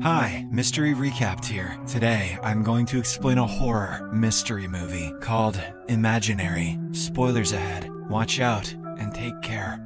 Hi, Mystery Recapped here. Today, I'm going to explain a horror mystery movie called Imaginary. Spoilers ahead. Watch out and take care.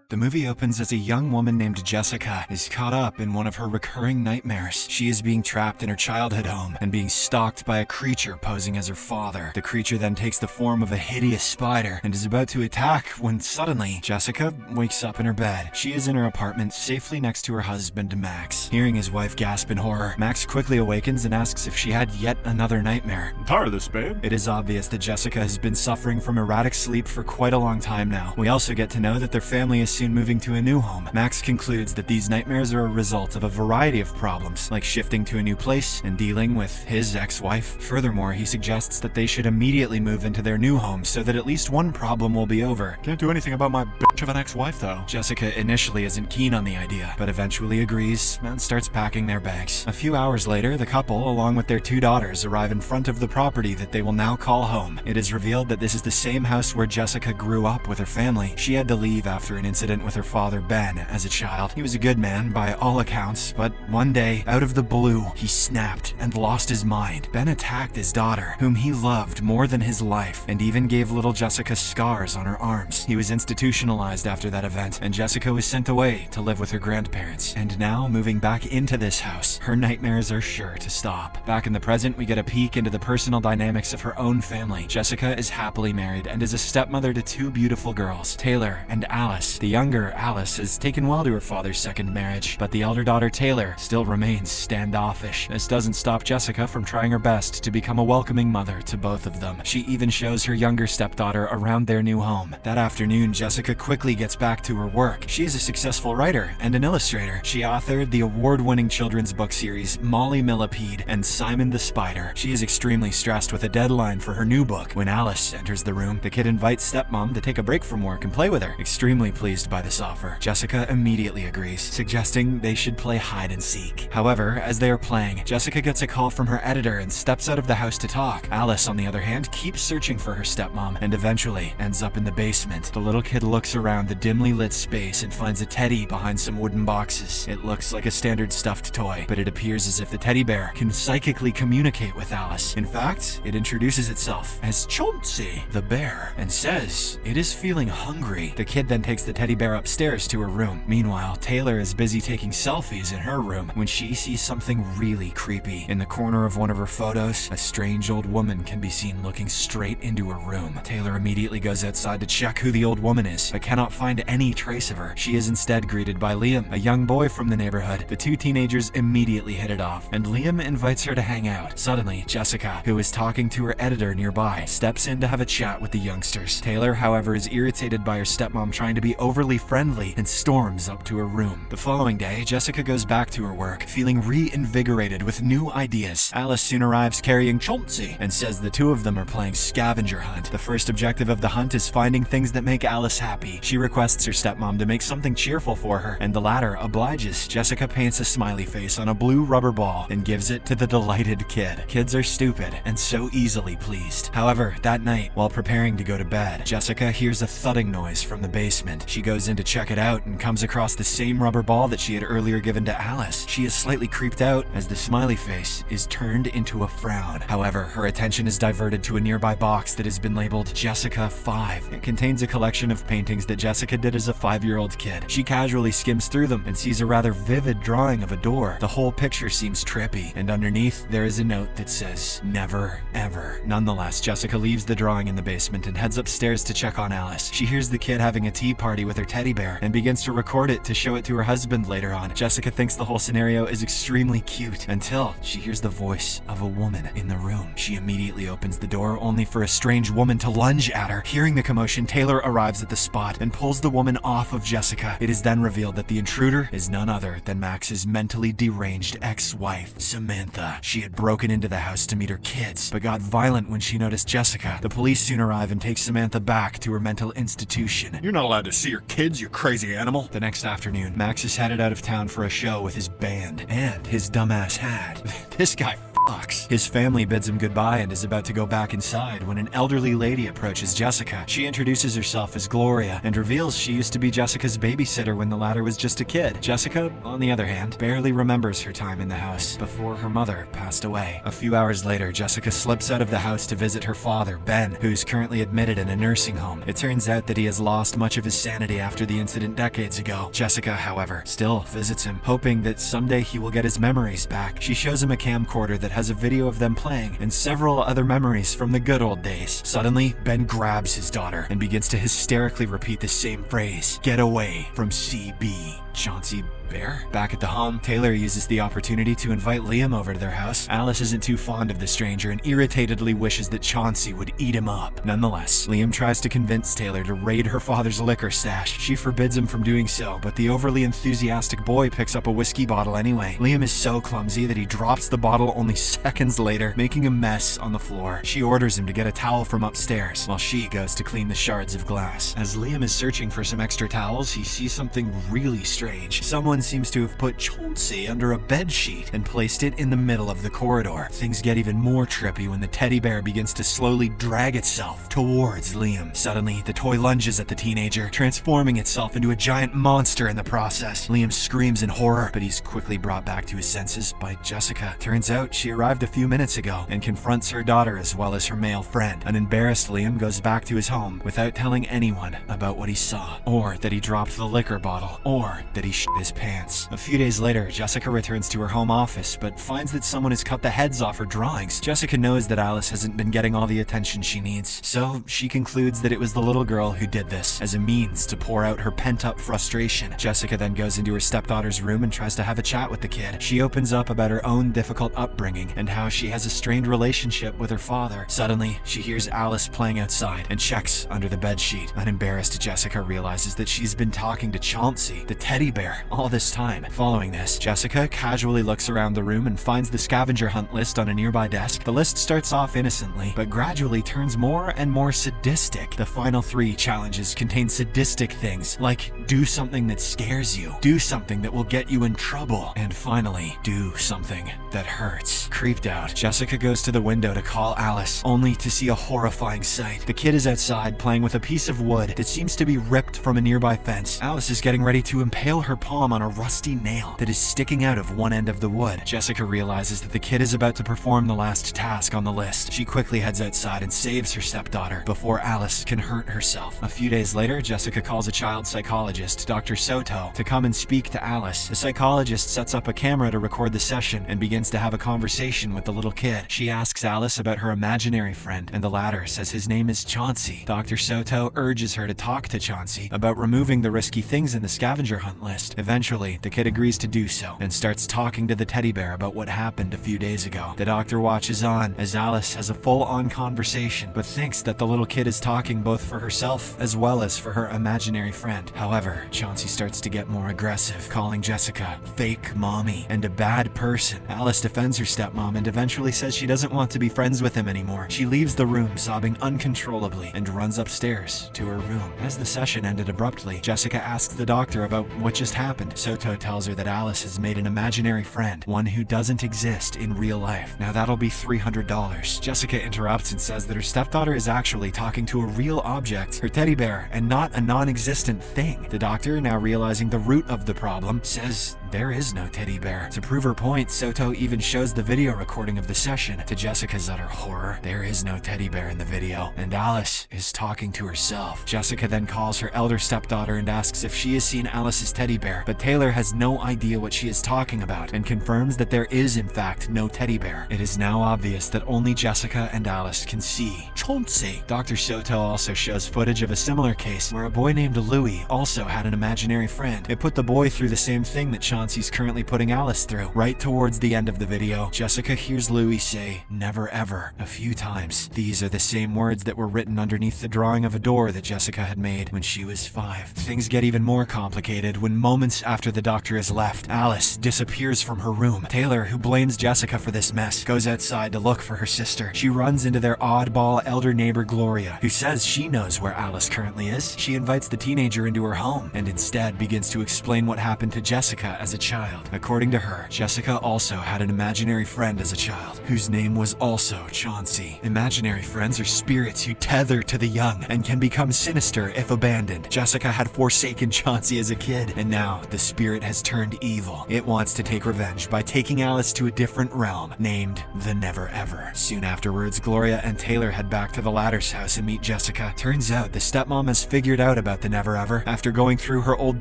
The movie opens as a young woman named Jessica is caught up in one of her recurring nightmares. She is being trapped in her childhood home and being stalked by a creature posing as her father. The creature then takes the form of a hideous spider and is about to attack when suddenly Jessica wakes up in her bed. She is in her apartment safely next to her husband, Max. Hearing his wife gasp in horror, Max quickly awakens and asks if she had yet another nightmare. I'm tired of this, babe. It is obvious that Jessica has been suffering from erratic sleep for quite a long time now. We also get to know that their family is soon moving to a new home. Max concludes that these nightmares are a result of a variety of problems, like shifting to a new place and dealing with his ex-wife. Furthermore, he suggests that they should immediately move into their new home so that at least one problem will be over. Can't do anything about my bitch of an ex-wife, though. Jessica initially isn't keen on the idea, but eventually agrees and starts packing their bags. A few hours later, the couple, along with their two daughters, arrive in front of the property that they will now call home. It is revealed that this is the same house where Jessica grew up with her family. She had to leave after an incident with her father, Ben, as a child. He was a good man by all accounts, but one day, out of the blue, he snapped and lost his mind. Ben attacked his daughter, whom he loved more than his life, and even gave little Jessica scars on her arms. He was institutionalized after that event, and Jessica was sent away to live with her grandparents. And now, moving back into this house, her nightmares are sure to stop. Back in the present, we get a peek into the personal dynamics of her own family. Jessica is happily married and is a stepmother to two beautiful girls, Taylor and Alice. The younger Alice has taken well to her father's second marriage, but the elder daughter Taylor still remains standoffish. This doesn't stop Jessica from trying her best to become a welcoming mother to both of them. She even shows her younger stepdaughter around their new home. That afternoon, Jessica quickly gets back to her work. She is a successful writer and an illustrator. She authored the award-winning children's book series Molly Millipede and Simon the Spider. She is extremely stressed with a deadline for her new book. When Alice enters the room, the kid invites stepmom to take a break from work and play with her. Extremely pleased by this offer, Jessica immediately agrees, suggesting they should play hide and seek. However, as they are playing, Jessica gets a call from her editor and steps out of the house to talk. Alice, on the other hand, keeps searching for her stepmom and eventually ends up in the basement. The little kid looks around the dimly lit space and finds a teddy behind some wooden boxes. It looks like a standard stuffed toy, but it appears as if the teddy bear can psychically communicate with Alice. In fact, it introduces itself as Chauncey, the bear, and says it is feeling hungry. The kid then takes the teddy bear upstairs to her room. Meanwhile, Taylor is busy taking selfies in her room when she sees something really creepy. In the corner of one of her photos, a strange old woman can be seen looking straight into her room. Taylor immediately goes outside to check who the old woman is, but cannot find any trace of her. She is instead greeted by Liam, a young boy from the neighborhood. The two teenagers immediately hit it off, and Liam invites her to hang out. Suddenly, Jessica, who is talking to her editor nearby, steps in to have a chat with the youngsters. Taylor, however, is irritated by her stepmom trying to be overly friendly and storms up to her room. The following day, Jessica goes back to her work, feeling reinvigorated with new ideas. Alice soon arrives carrying Chauncey and says the two of them are playing scavenger hunt. The first objective of the hunt is finding things that make Alice happy. She requests her stepmom to make something cheerful for her, and the latter obliges. Jessica paints a smiley face on a blue rubber ball and gives it to the delighted kid. Kids are stupid and so easily pleased. However, that night, while preparing to go to bed, Jessica hears a thudding noise from the basement. She goes in to check it out and comes across the same rubber ball that she had earlier given to Alice. She is slightly creeped out as the smiley face is turned into a frown. However, her attention is diverted to a nearby box that has been labeled Jessica 5. It contains a collection of paintings that Jessica did as a 5-year-old kid. She casually skims through them and sees a rather vivid drawing of a door. The whole picture seems trippy, and underneath there is a note that says, "Never, ever." Nonetheless, Jessica leaves the drawing in the basement and heads upstairs to check on Alice. She hears the kid having a tea party with her teddy bear and begins to record it to show it to her husband later on. Jessica thinks the whole scenario is extremely cute until she hears the voice of a woman in the room. She immediately opens the door only for a strange woman to lunge at her. Hearing the commotion, Taylor arrives at the spot and pulls the woman off of Jessica. It is then revealed that the intruder is none other than Max's mentally deranged ex-wife, Samantha. She had broken into the house to meet her kids, but got violent when she noticed Jessica. The police soon arrive and take Samantha back to her mental institution. You're not allowed to see your kids, you crazy animal. The next afternoon, Max is headed out of town for a show with his band and his dumbass hat. This guy sucks. His family bids him goodbye and is about to go back inside when an elderly lady approaches Jessica. She introduces herself as Gloria and reveals she used to be Jessica's babysitter when the latter was just a kid. Jessica, on the other hand, barely remembers her time in the house before her mother passed away. A few hours later, Jessica slips out of the house to visit her father, Ben, who's currently admitted in a nursing home. It turns out that he has lost much of his sanity after the incident decades ago. Jessica, however, still visits him, hoping that someday he will get his memories back. She shows him a camcorder that has a video of them playing and several other memories from the good old days. Suddenly, Ben grabs his daughter and begins to hysterically repeat the same phrase, "Get away from CB." Chauncey Bear? Back at the home, Taylor uses the opportunity to invite Liam over to their house. Alice isn't too fond of the stranger and irritatedly wishes that Chauncey would eat him up. Nonetheless, Liam tries to convince Taylor to raid her father's liquor stash. She forbids him from doing so, but the overly enthusiastic boy picks up a whiskey bottle anyway. Liam is so clumsy that he drops the bottle only seconds later, making a mess on the floor. She orders him to get a towel from upstairs, while she goes to clean the shards of glass. As Liam is searching for some extra towels, he sees something really strange. Someone seems to have put Chauncey under a bed sheet and placed it in the middle of the corridor. Things get even more trippy when the teddy bear begins to slowly drag itself towards Liam. Suddenly, the toy lunges at the teenager, transforming itself into a giant monster in the process. Liam screams in horror, but he's quickly brought back to his senses by Jessica. Turns out she arrived a few minutes ago and confronts her daughter as well as her male friend. An embarrassed Liam goes back to his home without telling anyone about what he saw, or that he dropped the liquor bottle, or that he shit his pants. A few days later, Jessica returns to her home office, but finds that someone has cut the heads off her drawings. Jessica knows that Alice hasn't been getting all the attention she needs, so she concludes that it was the little girl who did this, as a means to pour out her pent-up frustration. Jessica then goes into her stepdaughter's room and tries to have a chat with the kid. She opens up about her own difficult upbringing and how she has a strained relationship with her father. Suddenly, she hears Alice playing outside and checks under the bedsheet. An embarrassed Jessica realizes that she's been talking to Chauncey, the teddy bear, all this time. Following this, Jessica casually looks around the room and finds the scavenger hunt list on a nearby desk. The list starts off innocently, but gradually turns more and more sadistic. The final 3 challenges contain sadistic things, like do something that scares you, do something that will get you in trouble, and finally, do something that hurts. Creeped out, Jessica goes to the window to call Alice, only to see a horrifying sight. The kid is outside playing with a piece of wood that seems to be ripped from a nearby fence. Alice is getting ready to impale her palm on a rusty nail that is sticking out of one end of the wood. Jessica realizes that the kid is about to perform the last task on the list. She quickly heads outside and saves her stepdaughter before Alice can hurt herself. A few days later, Jessica calls a child psychologist, Dr. Soto, to come and speak to Alice. The psychologist sets up a camera to record the session and begins to have a conversation with the little kid. She asks Alice about her imaginary friend, and the latter says his name is Chauncey. Dr. Soto urges her to talk to Chauncey about removing the risky things in the scavenger hunt list. Eventually, the kid agrees to do so and starts talking to the teddy bear about what happened a few days ago. The doctor watches on as Alice has a full-on conversation, but thinks that the little kid is talking both for herself as well as for her imaginary friend. However, Chauncey starts to get more aggressive, calling Jessica fake mommy and a bad person. Alice defends her stepmom and eventually says she doesn't want to be friends with him anymore. She leaves the room sobbing uncontrollably and runs upstairs to her room. As the session ended abruptly, Jessica asks the doctor about what just happened. Soto tells her that Alice has made an imaginary friend, one who doesn't exist in real life. Now that'll be $300. Jessica interrupts and says that her stepdaughter is actually talking to a real object, her teddy bear, and not a non-existent thing. The doctor, now realizing the root of the problem, says there is no teddy bear. To prove her point, Soto even shows the video recording of the session. To Jessica's utter horror, there is no teddy bear in the video, and Alice is talking to herself. Jessica then calls her elder stepdaughter and asks if she has seen Alice's teddy bear, but Taylor has no idea what she is talking about and confirms that there is in fact no teddy bear. It is now obvious that only Jessica and Alice can see Chauncey. Dr. Soto also shows footage of a similar case where a boy named Louis also had an imaginary friend. It put the boy through the same thing that Chauncey's currently putting Alice through. Right towards the end of the video, Jessica hears Louis say "never ever" a few times. These are the same words that were written underneath the drawing of a door that Jessica had made when she was 5. Things get even more complicated when moments after the doctor has left, Alice disappears from her room. Taylor, who blames Jessica for this mess, goes outside to look for her sister. She runs into their oddball elder neighbor Gloria, who says she knows where Alice currently is. She invites the teenager into her home and instead begins to explain what happened to Jessica as a child. According to her, Jessica also had an imaginary friend as a child, whose name was also Chauncey. Imaginary friends are spirits who tether to the young and can become sinister if abandoned. Jessica had forsaken Chauncey as a kid, and now the spirit has turned evil. It wants to take revenge by taking Alice to a different realm, named the Never Ever. Soon afterwards, Gloria and Taylor head back to the latter's house and meet Jessica. Turns out the stepmom has figured out about the Never Ever after going through her old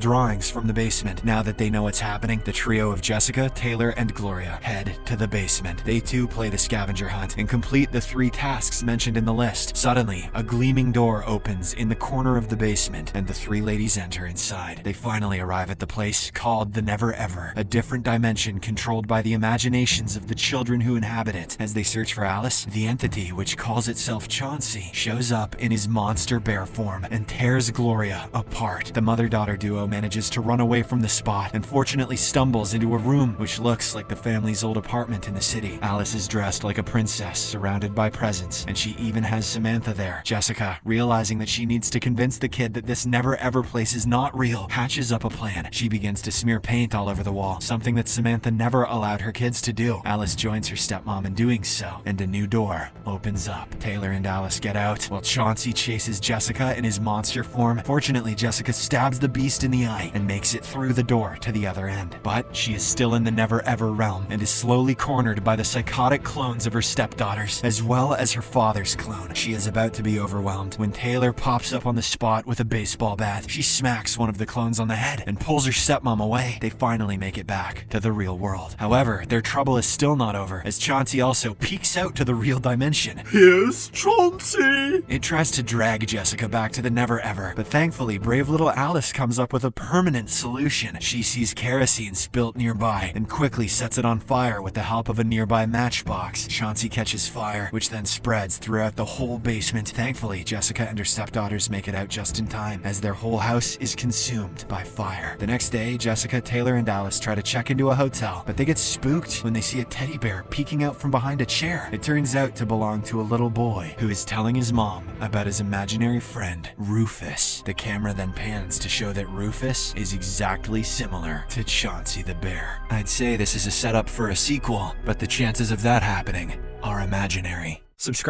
drawings from the basement. Now that they know what's happening, the trio of Jessica, Taylor, and Gloria head to the basement. They too play the scavenger hunt and complete the 3 tasks mentioned in the list. Suddenly, a gleaming door opens in the corner of the basement, and the 3 ladies enter inside. They finally arrive at the place called the Never Ever, a different dimension controlled by the imaginations of the children who inhabit it. As they search for Alice, the entity, which calls itself Chauncey, shows up in his monster bear form and tears Gloria apart. The mother-daughter duo manages to run away from the spot and fortunately stumbles into a room which looks like the family's old apartment in the city. Alice is dressed like a princess, surrounded by presents, and she even has Samantha there. Jessica, realizing that she needs to convince the kid that this Never Ever place is not real, hatches up a plan. She begins to smear paint all over the wall, something that Samantha never allowed her kids to do. Alice joins her stepmom in doing so, and a new door opens up. Taylor and Alice get out, while Chauncey chases Jessica in his monster form. Fortunately, Jessica stabs the beast in the eye and makes it through the door to the other end. But she is still in the Never Ever realm and is slowly cornered by the psychotic clones of her stepdaughters, as well as her father's clone. She is about to be overwhelmed when Taylor pops up on the spot with a baseball bat. She smacks one of the clones on the head and pulls her stepmom away. They finally make it back to the real world. However, their trouble is still not over, as Chauncey also peeks out to the real dimension. Here's Chauncey! It tries to drag Jessica back to the Never Ever, but thankfully, brave little Alice comes up with a permanent solution. She sees kerosene spilt nearby and quickly sets it on fire with the help of a nearby matchbox. Chauncey catches fire, which then spreads throughout the whole basement. Thankfully, Jessica and her stepdaughters make it out just in time, as their whole house is consumed by fire. The next day, Jessica, Taylor, and Alice try to check into a hotel, but they get spooked when they see a teddy bear peeking out from behind a chair. It turns out to belong to a little boy who is telling his mom about his imaginary friend, Rufus. The camera then pans to show that Rufus is exactly similar to Chauncey the bear. I'd say this is a setup for a sequel, but the chances of that happening are imaginary. Subscribe